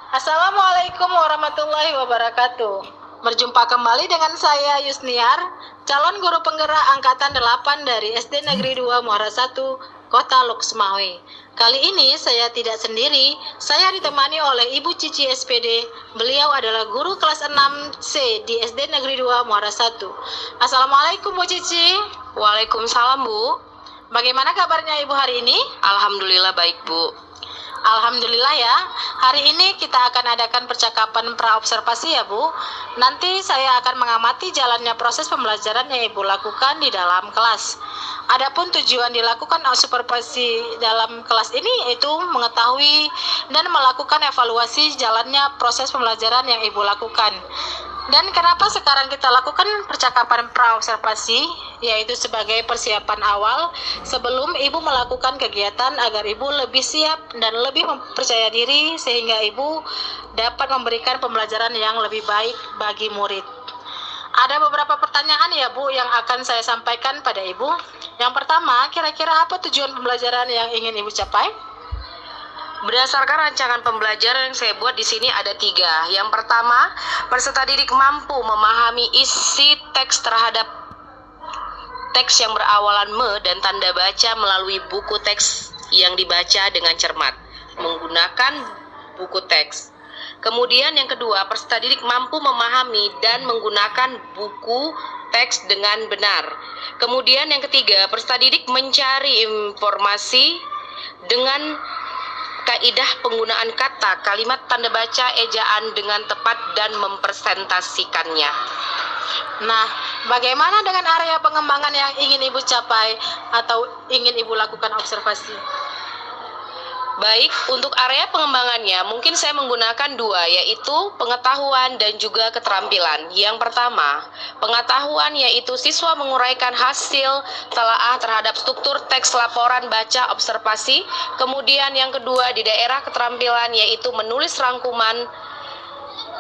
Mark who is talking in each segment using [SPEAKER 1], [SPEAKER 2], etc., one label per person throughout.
[SPEAKER 1] Assalamualaikum warahmatullahi wabarakatuh. Berjumpa kembali dengan saya Yusniar, calon guru penggerak angkatan 8 dari SD Negeri 2 Muara 1, Kota Loksmawe. Kali ini saya tidak sendiri, saya ditemani oleh Ibu Cici SPD. Beliau adalah guru kelas 6C di SD Negeri 2 Muara 1. Assalamualaikum Bu Cici.
[SPEAKER 2] Waalaikumsalam, Bu.
[SPEAKER 1] Bagaimana kabarnya Ibu hari ini?
[SPEAKER 2] Alhamdulillah baik, Bu.
[SPEAKER 1] Alhamdulillah ya. Hari ini kita akan adakan percakapan praobservasi ya Bu. Nanti saya akan mengamati jalannya proses pembelajaran yang Ibu lakukan di dalam kelas. Adapun tujuan dilakukan observasi dalam kelas ini yaitu mengetahui dan melakukan evaluasi jalannya proses pembelajaran yang Ibu lakukan. Dan kenapa sekarang kita lakukan percakapan praobservasi, yaitu sebagai persiapan awal sebelum Ibu melakukan kegiatan agar Ibu lebih siap dan lebih percaya diri sehingga Ibu dapat memberikan pembelajaran yang lebih baik bagi murid. Ada beberapa pertanyaan ya Bu yang akan saya sampaikan pada Ibu. Yang pertama, kira-kira apa tujuan pembelajaran yang ingin Ibu capai?
[SPEAKER 2] Berdasarkan rancangan pembelajaran yang saya buat di sini ada 3. Yang pertama, peserta didik mampu memahami isi teks terhadap teks yang berawalan me dan tanda baca melalui buku teks yang dibaca dengan cermat menggunakan buku teks. Kemudian yang kedua, peserta didik mampu memahami dan menggunakan buku teks dengan benar. Kemudian yang ketiga, peserta didik mencari informasi dengan kaidah penggunaan kata, kalimat, tanda baca, ejaan dengan tepat dan mempresentasikannya.
[SPEAKER 1] Nah, bagaimana dengan area pengembangan yang ingin Ibu capai atau ingin Ibu lakukan observasi?
[SPEAKER 2] Baik, untuk area pengembangannya mungkin saya menggunakan 2, yaitu pengetahuan dan juga keterampilan. Yang pertama, pengetahuan yaitu siswa menguraikan hasil telaah terhadap struktur teks laporan baca observasi. Kemudian yang kedua, di daerah keterampilan yaitu menulis rangkuman,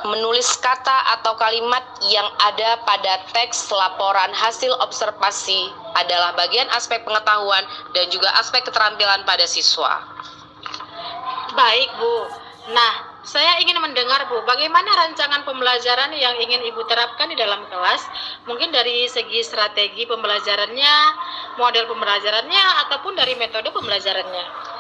[SPEAKER 2] menulis kata atau kalimat yang ada pada teks laporan hasil observasi adalah bagian aspek pengetahuan dan juga aspek keterampilan pada siswa.
[SPEAKER 1] Baik Bu. Nah, saya ingin mendengar Bu, bagaimana rancangan pembelajaran yang ingin Ibu terapkan di dalam kelas? Mungkin dari segi strategi pembelajarannya, model pembelajarannya, ataupun dari metode pembelajarannya.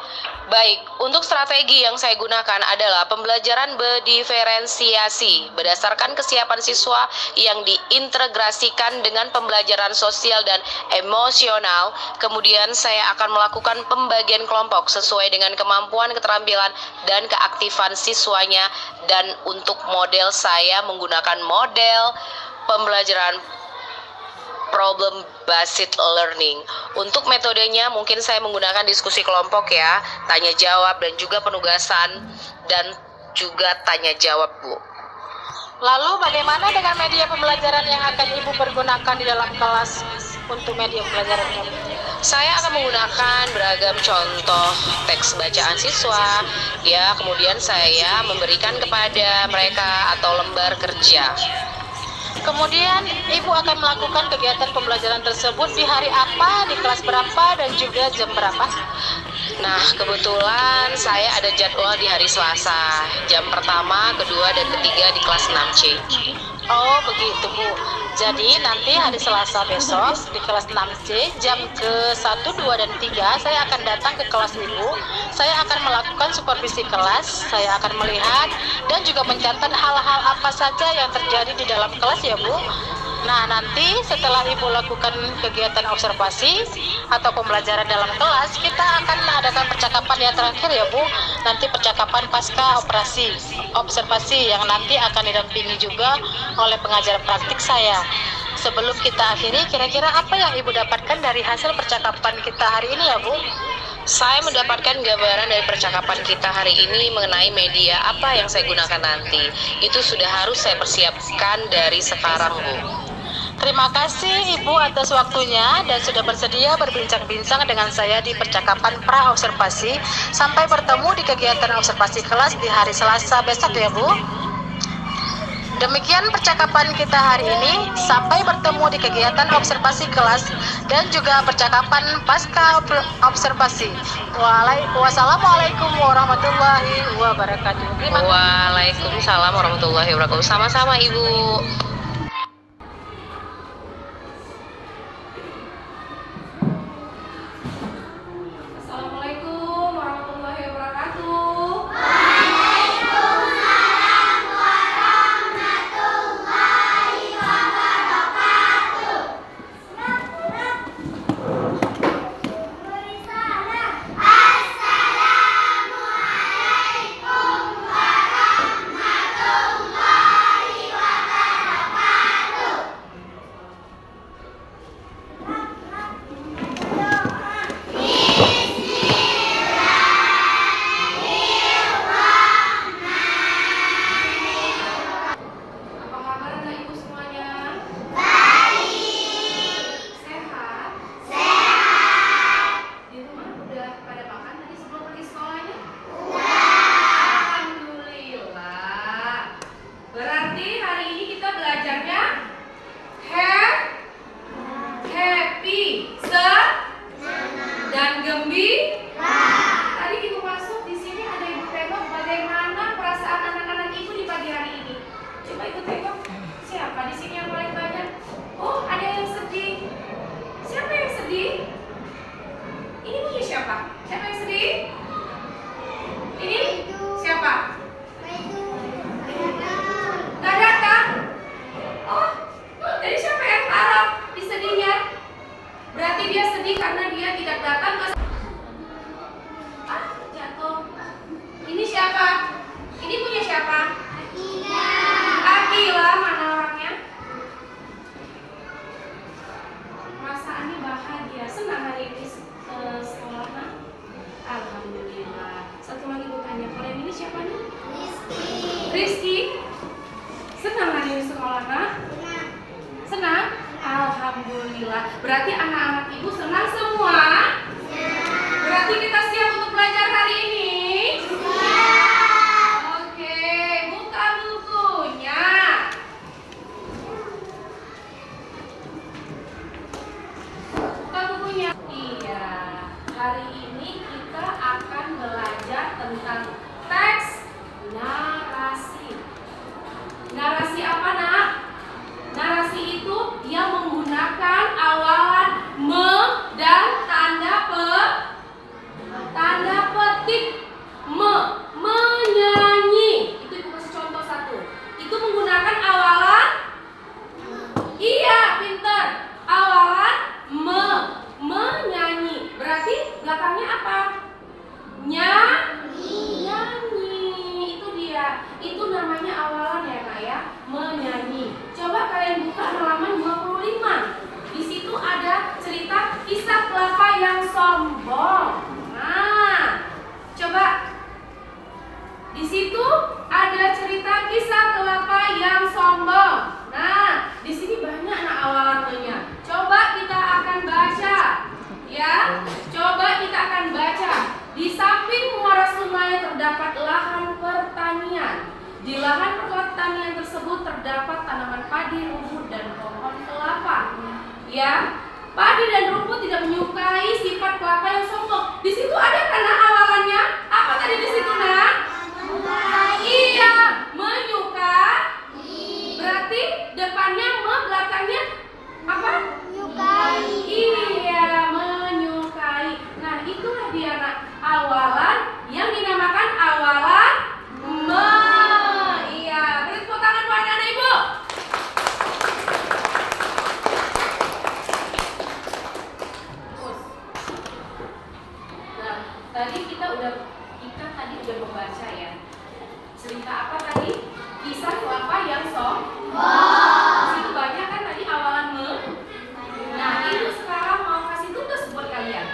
[SPEAKER 2] Baik, untuk strategi yang saya gunakan adalah pembelajaran berdiferensiasi berdasarkan kesiapan siswa yang diintegrasikan dengan pembelajaran sosial dan emosional. Kemudian saya akan melakukan pembagian kelompok sesuai dengan kemampuan, keterampilan, dan keaktifan siswanya. Dan untuk model saya menggunakan model pembelajaran problem based learning. Untuk metodenya mungkin saya menggunakan diskusi kelompok ya, tanya jawab dan juga penugasan dan juga tanya jawab, Bu.
[SPEAKER 1] Lalu bagaimana dengan media pembelajaran yang akan Ibu pergunakan di dalam kelas untuk media pembelajarannya?
[SPEAKER 2] Saya akan menggunakan beragam contoh teks bacaan siswa, ya, kemudian saya memberikan kepada mereka atau lembar kerja.
[SPEAKER 1] Kemudian Ibu akan melakukan kegiatan pembelajaran tersebut di hari apa, di kelas berapa, dan juga jam berapa?
[SPEAKER 2] Nah, kebetulan saya ada jadwal di hari Selasa, jam pertama, kedua, dan ketiga di kelas 6C.
[SPEAKER 1] Oh begitu Bu. Jadi nanti hari Selasa besok di kelas 6C jam ke-1, 2, dan 3 saya akan datang ke kelas Ibu. Saya akan melakukan supervisi kelas, saya akan melihat dan juga mencatat hal-hal apa saja yang terjadi di dalam kelas ya Bu. Nah nanti setelah Ibu lakukan kegiatan observasi atau pembelajaran dalam kelas, kita akan mengadakan percakapan yang terakhir ya Bu. Nanti percakapan pasca observasi yang nanti akan didampingi juga oleh pengajar praktik saya. Sebelum kita akhiri, kira-kira apa yang Ibu dapatkan dari hasil percakapan kita hari ini ya Bu?
[SPEAKER 2] Saya mendapatkan gambaran dari percakapan kita hari ini mengenai media apa yang saya gunakan nanti. Itu sudah harus saya persiapkan dari sekarang, Bu.
[SPEAKER 1] Terima kasih Ibu atas waktunya dan sudah bersedia berbincang-bincang dengan saya di percakapan pra-observasi. Sampai bertemu di kegiatan observasi kelas di hari Selasa besok ya Bu. Demikian percakapan kita hari ini. Sampai bertemu di kegiatan observasi kelas dan juga percakapan pasca observasi. Wassalamualaikum warahmatullahi wabarakatuh. Terima kasih.
[SPEAKER 2] Waalaikumsalam warahmatullahi wabarakatuh. Sama-sama Ibu.
[SPEAKER 3] Assalamualaikum warahmatullahi wabarakatuh. Apa kabar anak ibu semuanya? Sehat? Di rumah udah pada makan tadi sebelum pergi sekolahnya? Alhamdulillah. Berarti hari ini kita belajarnya happy, dan gembira. Tadi ibu masuk di sini ada ibu tengok bagaimana perasaan anak-anak ibu di pagi hari ini. Coba ibu tengok siapa di sini yang paling banyak? Oh, ada yang sedih. Siapa yang sedih? Ini punya siapa? Siapa yang sedih? Ini siapa? Gak datang. Oh, jadi siapa yang taruh di sedihnya? Berarti dia sedih karena dia tidak datang ke. Ah, jatuh. Ini siapa? Ini punya siapa? Akila, mana orangnya? Masa Ani bahagia, senang hari ini sekolah, nah? Alhamdulillah. Satu lagi gue tanya, kalau yang ini siapa nih? Rizky. Senang hari ini sekolah, nah? Senang? Alhamdulillah. Berarti anak-anak ibu senang semua? Berarti kita siap untuk belajar hari ini? Oke, buka bukunya. Buka bukunya. Iya, hari ini kita akan belajar tentang teks narasi. Narasi apa, Nak? Narasi itu yang menggunakan awalan me dan tanda petik menyanyi. Itu ibu kasih contoh satu. Itu menggunakan awalan. Iya, pinter. Awalan menyanyi. Berarti belakangnya apa? Nyanyi. Itu dia. Itu namanya awalan ya, Kak ya. Menyanyi. Coba kalian buka halaman 25. Di situ ada cerita kisah kelapa yang sombong. Nah, coba di situ ada cerita kisah kelapa yang sombong. Nah, di sini banyak awalannya. Coba kita akan baca, ya. Coba kita akan baca. Di samping muara sungai terdapat lahan pertanian. Di lahan pertanian tersebut terdapat tanaman padi, rumput, dan pohon kelapa. Ya, padi dan rumput tidak menyukai sifat kelapa yang sombong. Di situ ada karena awalannya. Apa tadi di situ, Nak? Iya, menyukai. Berarti depannya me, belakangnya apa? Iya, menyukai. Nah, itulah dia, Nak. Awalan yang dinamakan awalan me. Iya, beri tepuk tangan buat anak ibu. Nah, tadi kita tadi udah membaca ya. Cerita apa tadi? Kisah kelapa yang sombong. Situ banyak kan tadi awalan me. Nah, ibu sekarang mau kasih tugas buat kalian.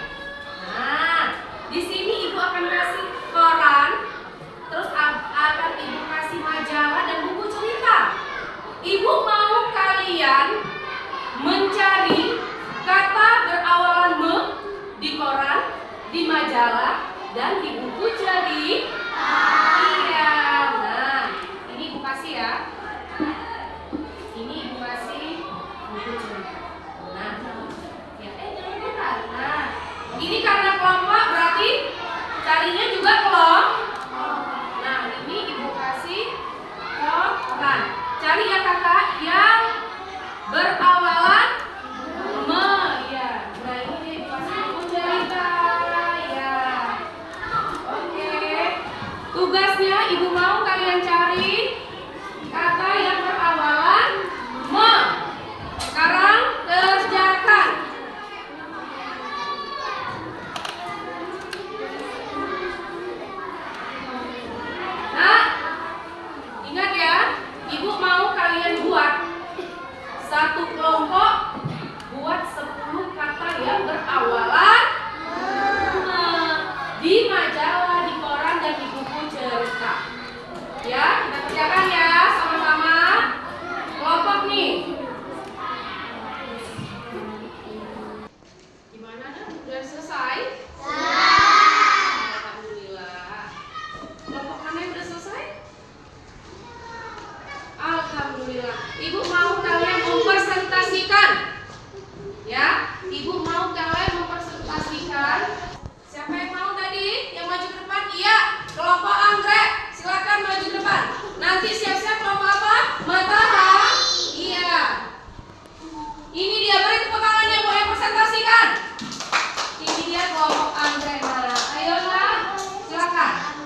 [SPEAKER 3] Nah, di sini ibu akan kasih koran, terus akan ibu kasih majalah dan buku cerita. Ibu mau kalian mencari kata berawalan me di koran, di majalah, dan di buku cerita. Iya. Nah, ini ibu kasih ya. Alhamdulillah. Ibu mau kalian mempresentasikan, ya? Ibu mau kalian mempresentasikan. Siapa yang mau tadi? Yang maju ke depan? Iya. Kelompok anggrek, silakan maju ke depan. Nanti siap-siap kelompok apa? Matahari. Iya. Ini dia, beri tepuk tangannya buat yang presentasikan. Ini dia kelompok anggrek. Nah, ayo nak, silakan.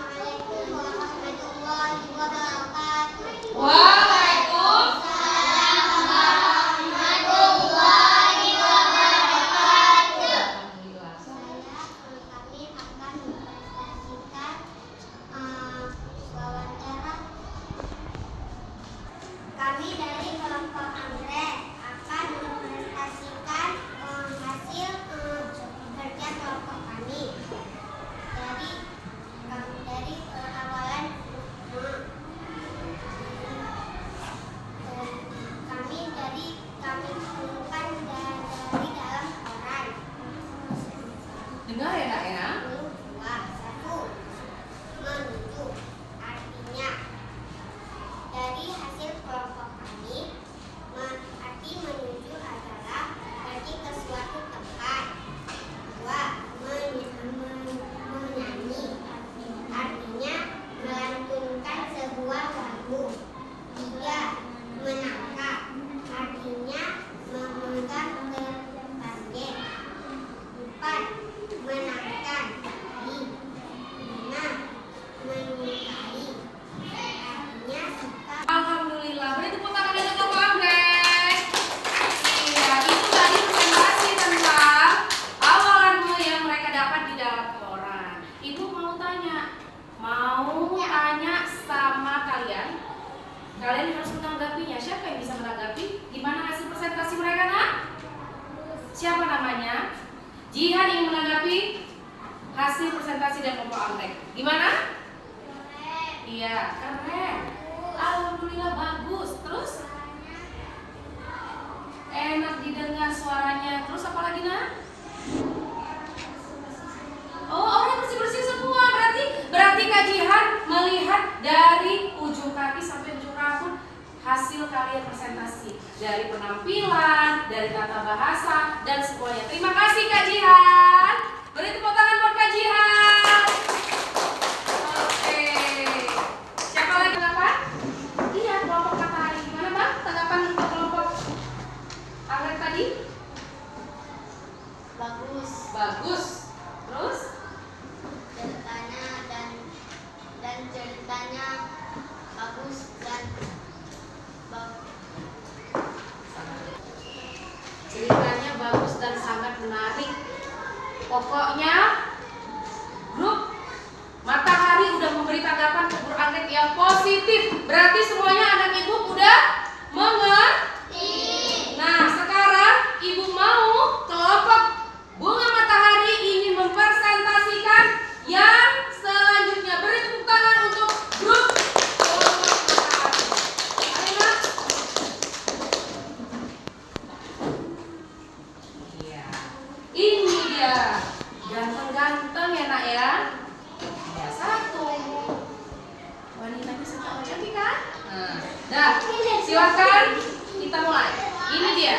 [SPEAKER 4] Kami dari kelompok anggrek akan mempresentasikan hasil kerja kelompok kami. Dari awalan kami temukan dari dalam koran.
[SPEAKER 3] Dengar ya nak ya.
[SPEAKER 4] Satu, menuju. Artinya dari hasil kelompok kami, arti menuju adalah pergi ke suatu tempat. Dua, menyanyi. Artinya melantunkan sebuah lagu. Tiga, menangkap. Artinya memegang target. Empat, menangkan. Lima, menyukai. Artinya suka.
[SPEAKER 3] Alhamdulillah, beri tepuk tangan untuk kelompok anggrek. Iya, itu tadi presentasi tentang awalan yang mereka dapat di dalam koran. Ibu mau tanya sama kalian. Kalian harus menanggapinya. Siapa yang bisa menanggapi? Gimana hasil presentasi mereka, nak? Siapa namanya? Jihan ingin menanggapi hasil presentasi dari kelompok anggrek. Gimana? Iya, keren. Alhamdulillah bagus. Terus? Enak didengar suaranya. Terus apa lagi, nak? Oh, orang bersih-bersih semua. Berarti Kak Jihan melihat dari ujung kaki sampai ujung rambut hasil kalian presentasi. Dari penampilan, dari tata bahasa, dan semuanya. Terima kasih Kak Jihan. Beri tepuk tangan buat Kak Jihan. Oke. Siapa lagi tanggapan? Iya, kelompok matahari. Gimana Bang? Tanggapan untuk kelompok anggrek tadi?
[SPEAKER 4] Bagus.
[SPEAKER 3] Bagus. Terus?
[SPEAKER 4] Ceritanya bagus dan
[SPEAKER 3] Ceritanya bagus dan sangat menarik. Pokoknya grup Matahari udah memberi tanggapan ke guru anggrek yang positif. Berarti semuanya anak ibu udah mengerti. Nah, sekarang ibu mau kelompok Bunga Matahari ini mempresentasikan yang selanjutnya. Beri tepuk tangan untuk grup kelompok Matahari. Ayo nak. Iya. Ini dia. Ganteng-ganteng ya nak ya. Ya, satu. Wanitanya sangat cantik kan? Dah, silakan kita mulai. Ini dia.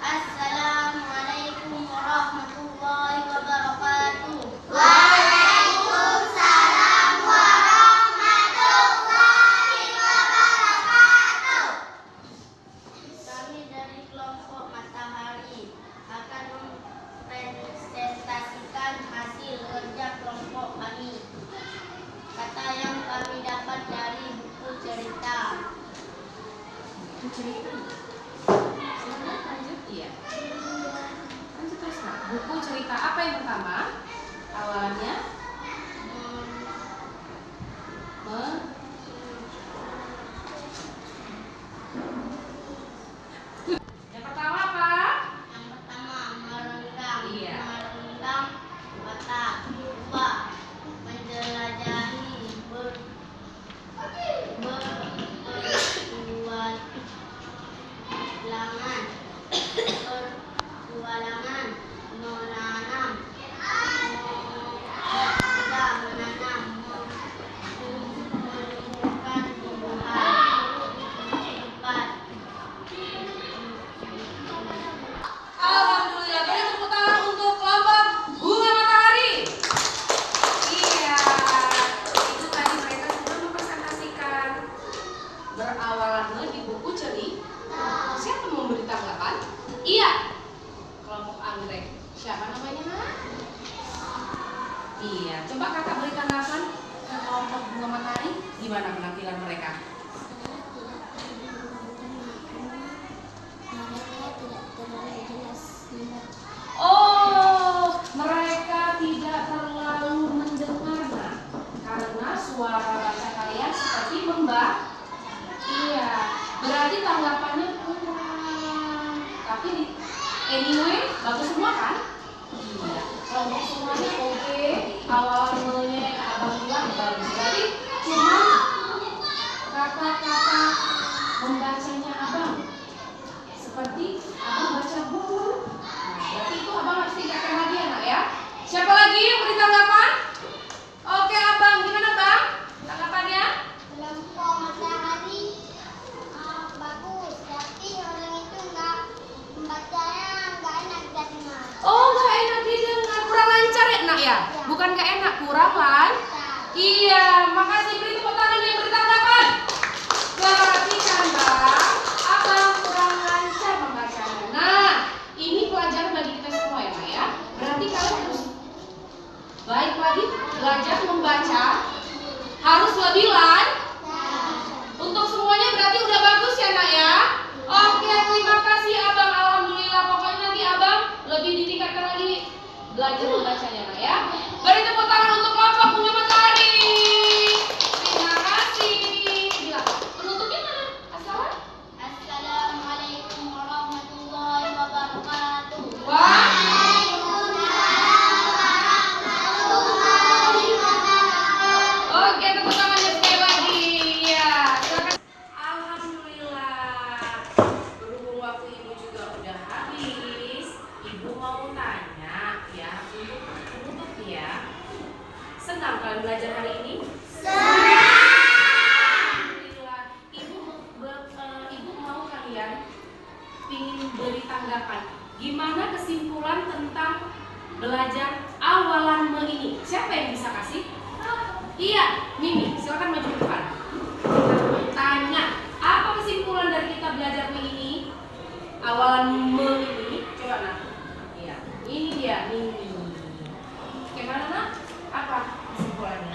[SPEAKER 4] Assalamualaikum warahmatullahi wabarakatuh.
[SPEAKER 5] Waalaikumsalam warahmatullahi wabarakatuh.
[SPEAKER 4] Kami dari kelompok Matahari akan mempresentasikan hasil kerja kelompok kami. Kata yang kami dapat dari buku cerita.
[SPEAKER 3] Buku cerita. Silakan lanjut. Iya. Lanjut terus nak. Buku cerita apa yang pertama? Awalannya yang pertama apa?
[SPEAKER 4] Yang pertama merenggang.
[SPEAKER 3] Iya.
[SPEAKER 4] Merenggang mata. Dua, menjelajahi
[SPEAKER 3] Berawalan di buku ceri. Siapa memberi tanggapan? Iya. Kelompok anggrek. Siapa namanya, Nak? Iya. Coba kakak beri tanggapan ke kelompok bunga matahari. Gimana penampilan mereka? Oh, mereka tidak terlalu mendengar, Nak. Karena suara baca kalian seperti membah. Iya, berarti tanggapannya kurang. Tapi anyway, bagus semua kan? Iya. Kelompok semuanya oke. Awalnya abang bilang bagus. Berarti cuma kata-kata membacanya abang. Seperti abang baca buku. Nah, berarti itu abang harus tingkatkan lagi ya, Nak ya. Siapa lagi yang beri tanggapan? Oke, abang, gimana bang? Tanggapannya?
[SPEAKER 4] Kelompok matahari bagus, tapi orang itu nggak membacanya nggak enak didengar.
[SPEAKER 3] Oh, nggak enak didengar, kurang lancar ya, Nak ya? Bukan nggak enak, kurang lan? Iya, makasih, beri tepuk tangan yang beri tanggapan. Berarti kan bang, abang kurang lancar membacanya. Nah, ini pelajaran bagi kita semua ya, Nak ya. Berarti kalian harus baik lagi belajar membaca, harus lebih untuk semuanya berarti udah bagus ya, Nak ya. Oke, terima kasih abang, alhamdulillah. Pokoknya nanti abang lebih ditingkatkan lagi belajar membacanya, Nak ya. Beri tepuk tangan untuk kelompok bunga matahari. Terima kasih. Bilang, penutupnya mana?
[SPEAKER 4] Assalamualaikum warahmatullahi wabarakatuh.
[SPEAKER 3] Wah. Oke, tepuk tangannya sekali lagi. Ya, silakan. Alhamdulillah. Berhubung waktu ibu juga udah habis, ibu mau tanya ya untuk penutup ya. Senang kalian belajar hari ini? Alhamdulillah. Ibu mau kalian ingin beri tanggapan. Gimana kesimpulan tentang belajar awalan me ini? Siapa yang bisa kasih? Iya, Mimi, silakan maju ke depan. Kita tanya, apa kesimpulan dari kita belajar me ini? Awalan me ini, coba Nak. Iya, ini dia Mimi. Gimana Nak? Apa kesimpulannya?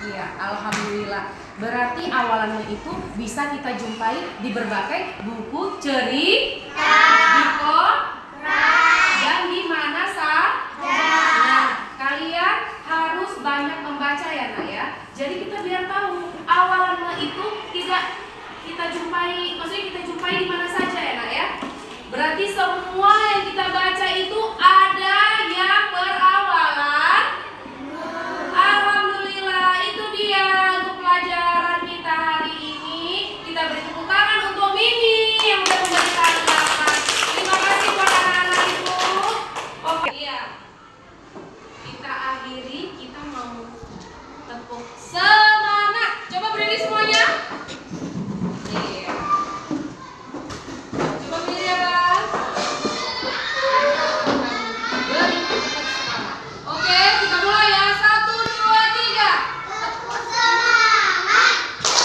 [SPEAKER 3] Iya, alhamdulillah. Berarti awalannya itu bisa kita jumpai di berbagai buku cerita, di dan di mana Nah, kalian harus banyak membaca ya, Nak ya. Jadi kita biar tahu awalannya itu tidak kita jumpai, maksudnya kita jumpai di mana saja ya, Nak ya. Berarti semua yang kita baca itu ada yang berawalan. Alhamdulillah, itu dia untuk pelajaran kita hari ini. Kita beri tepuk tangan untuk Mimi yang sudah memberi tanggapan. Terima kasih buat anak-anak ibu. Oke, iya. Kita akhiri, kita mau tepuk semangat. Coba berdiri semuanya. Iya. Coba berdiri ya, Bang. Beri tepuk semangat. Oke, kita mulai ya. 1, 2, 3.
[SPEAKER 5] Tepuk semangat.
[SPEAKER 3] Oke,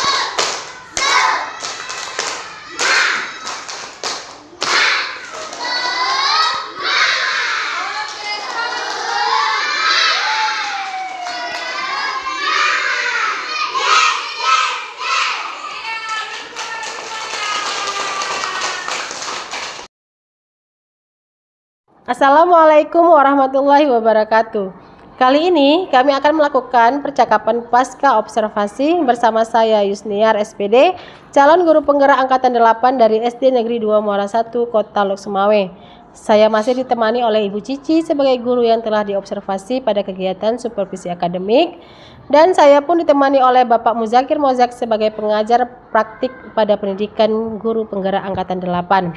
[SPEAKER 3] semangat. Assalamualaikum warahmatullahi wabarakatuh. Kali ini kami akan melakukan percakapan pasca observasi bersama saya Yusniar SPD, calon guru penggerak angkatan 8 dari SD Negeri 2 Muara 1 Kota Lok Sumawe. Saya masih ditemani oleh Ibu Cici sebagai guru yang telah diobservasi pada kegiatan supervisi akademik, dan saya pun ditemani oleh Bapak Muzakir Mozak sebagai pengajar praktik pada pendidikan guru penggerak angkatan 8.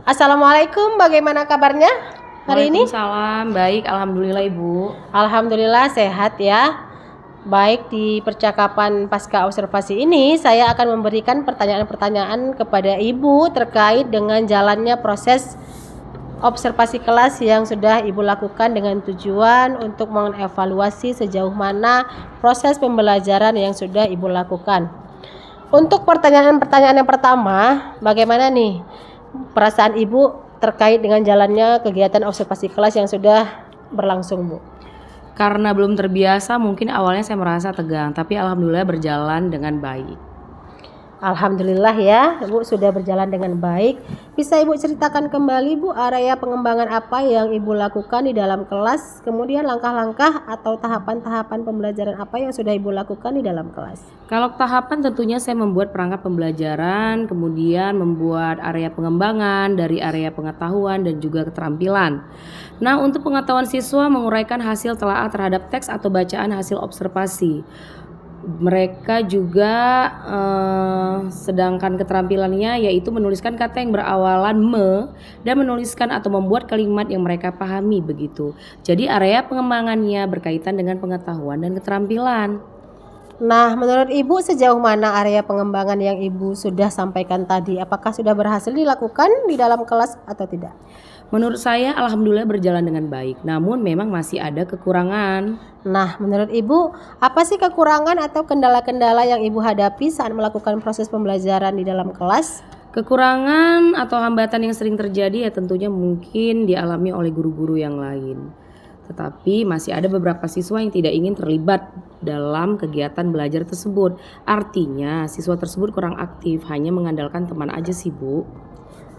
[SPEAKER 3] Assalamualaikum, bagaimana kabarnya hari ini?
[SPEAKER 2] Waalaikumsalam, baik, alhamdulillah Ibu.
[SPEAKER 3] Alhamdulillah sehat ya.
[SPEAKER 6] Baik, di percakapan pasca observasi ini saya akan memberikan pertanyaan-pertanyaan kepada Ibu terkait dengan jalannya proses observasi kelas yang sudah Ibu lakukan dengan tujuan untuk mengevaluasi sejauh mana proses pembelajaran yang sudah Ibu lakukan. Untuk pertanyaan-pertanyaan yang pertama, bagaimana nih perasaan Ibu terkait dengan jalannya kegiatan observasi kelas yang sudah berlangsung, Bu?
[SPEAKER 7] Karena belum terbiasa, mungkin awalnya saya merasa tegang, tapi alhamdulillah berjalan dengan baik.
[SPEAKER 6] Alhamdulillah ya, Ibu sudah berjalan dengan baik. Bisa Ibu ceritakan kembali, Bu, area pengembangan apa yang Ibu lakukan di dalam kelas, kemudian langkah-langkah atau tahapan-tahapan pembelajaran apa yang sudah Ibu lakukan di dalam kelas?
[SPEAKER 7] Kalau tahapan tentunya saya membuat perangkat pembelajaran, kemudian membuat area pengembangan dari area pengetahuan dan juga keterampilan. Nah, untuk pengetahuan siswa menguraikan hasil telaah terhadap teks atau bacaan hasil observasi. Mereka juga sedangkan keterampilannya yaitu menuliskan kata yang berawalan me dan menuliskan atau membuat kalimat yang mereka pahami begitu. Jadi area pengembangannya berkaitan dengan pengetahuan dan keterampilan.
[SPEAKER 6] Nah, menurut Ibu sejauh mana area pengembangan yang Ibu sudah sampaikan tadi? Apakah sudah berhasil dilakukan di dalam kelas atau tidak?
[SPEAKER 7] Menurut saya alhamdulillah berjalan dengan baik, namun memang masih ada kekurangan.
[SPEAKER 6] Nah, menurut Ibu, apa sih kekurangan atau kendala-kendala yang Ibu hadapi saat melakukan proses pembelajaran di dalam kelas?
[SPEAKER 7] Kekurangan atau hambatan yang sering terjadi ya tentunya mungkin dialami oleh guru-guru yang lain. Tetapi masih ada beberapa siswa yang tidak ingin terlibat dalam kegiatan belajar tersebut. Artinya siswa tersebut kurang aktif, hanya mengandalkan teman aja sih, Bu.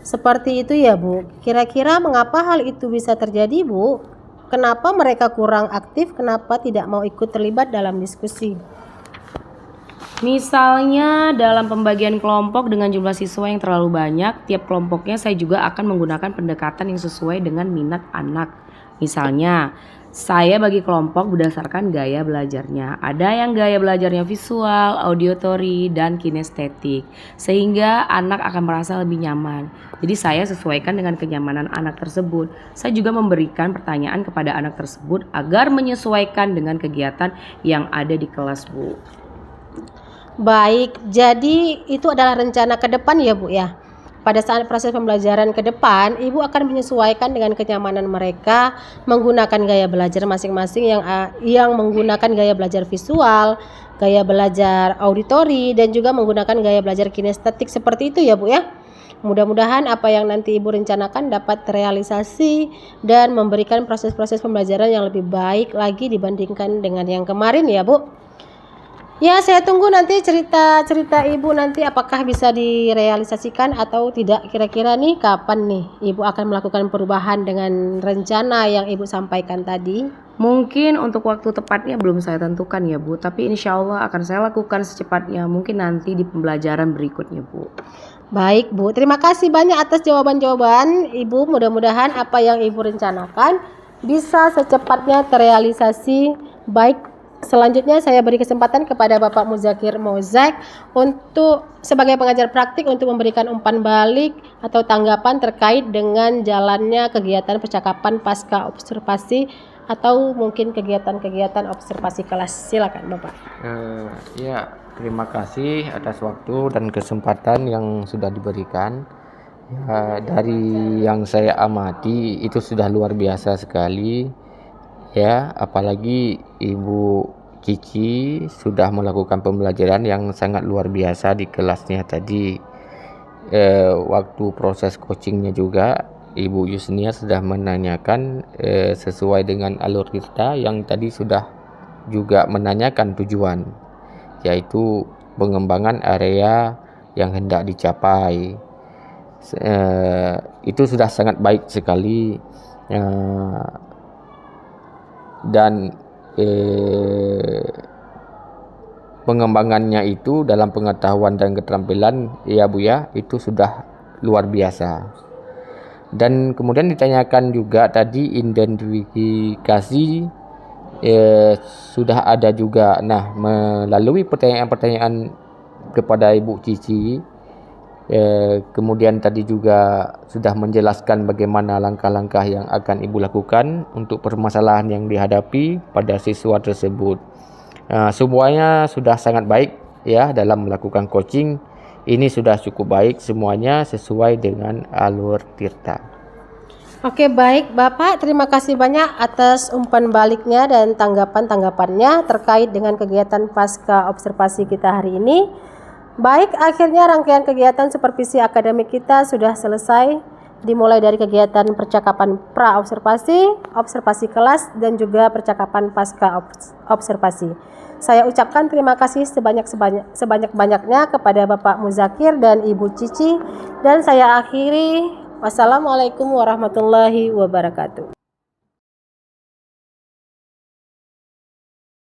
[SPEAKER 6] Seperti itu ya, Bu. Kira-kira mengapa hal itu bisa terjadi, Bu? Kenapa mereka kurang aktif? Kenapa tidak mau ikut terlibat dalam diskusi?
[SPEAKER 7] Misalnya dalam pembagian kelompok dengan jumlah siswa yang terlalu banyak, tiap kelompoknya saya juga akan menggunakan pendekatan yang sesuai dengan minat anak. Misalnya, saya bagi kelompok berdasarkan gaya belajarnya. Ada yang gaya belajarnya visual, auditory, dan kinestetik. Sehingga anak akan merasa lebih nyaman. Jadi saya sesuaikan dengan kenyamanan anak tersebut. Saya juga memberikan pertanyaan kepada anak tersebut agar menyesuaikan dengan kegiatan yang ada di kelas, Bu.
[SPEAKER 6] Baik, jadi itu adalah rencana ke depan ya, Bu ya. Pada saat proses pembelajaran ke depan, Ibu akan menyesuaikan dengan kenyamanan mereka menggunakan gaya belajar masing-masing yang menggunakan gaya belajar visual, gaya belajar auditori, dan juga menggunakan gaya belajar kinestetik seperti itu ya, Bu ya. Mudah-mudahan apa yang nanti Ibu rencanakan dapat terrealisasi dan memberikan proses-proses pembelajaran yang lebih baik lagi dibandingkan dengan yang kemarin ya, Bu. Ya, saya tunggu nanti cerita-cerita Ibu nanti apakah bisa direalisasikan atau tidak. Kira-kira nih kapan nih Ibu akan melakukan perubahan dengan rencana yang Ibu sampaikan tadi?
[SPEAKER 7] Mungkin untuk waktu tepatnya belum saya tentukan ya, Bu. Tapi insya Allah akan saya lakukan secepatnya. Mungkin nanti di pembelajaran berikutnya, Bu.
[SPEAKER 6] Baik, Bu. Terima kasih banyak atas jawaban-jawaban Ibu. Mudah-mudahan apa yang Ibu rencanakan bisa secepatnya terrealisasi. Baik. Selanjutnya saya beri kesempatan kepada Bapak Muzakir Mozak untuk sebagai pengajar praktik untuk memberikan umpan balik atau tanggapan terkait dengan jalannya kegiatan percakapan pasca observasi atau mungkin kegiatan-kegiatan observasi kelas. Silakan Bapak.
[SPEAKER 8] Ya, terima kasih atas waktu dan kesempatan yang sudah diberikan. Ya, dari yang saya amati itu sudah luar biasa sekali. Ya, apalagi Ibu Cici sudah melakukan pembelajaran yang sangat luar biasa di kelasnya tadi. Waktu proses coachingnya juga Ibu Yusnia sudah menanyakan sesuai dengan alur kita yang tadi sudah juga menanyakan tujuan, yaitu pengembangan area yang hendak dicapai. Itu sudah sangat baik sekali. Dan pengembangannya itu dalam pengetahuan dan keterampilan ya Bu ya, itu sudah luar biasa. Dan kemudian ditanyakan juga tadi identifikasi sudah ada juga. Nah, melalui pertanyaan-pertanyaan kepada Ibu Cici, kemudian tadi juga sudah menjelaskan bagaimana langkah-langkah yang akan Ibu lakukan untuk permasalahan yang dihadapi pada siswa tersebut. Semuanya sudah sangat baik ya dalam melakukan coaching. Ini sudah cukup baik, semuanya sesuai dengan alur Tirta.
[SPEAKER 6] Oke, baik Bapak, terima kasih banyak atas umpan baliknya dan tanggapan-tanggapannya terkait dengan kegiatan pasca observasi kita hari ini. Baik, akhirnya rangkaian kegiatan supervisi akademik kita sudah selesai, dimulai dari kegiatan percakapan pra-observasi, observasi kelas, dan juga percakapan pasca observasi. Saya ucapkan terima kasih sebanyak-banyaknya kepada Bapak Muzakir dan Ibu Cici, dan saya akhiri. Wassalamualaikum warahmatullahi wabarakatuh.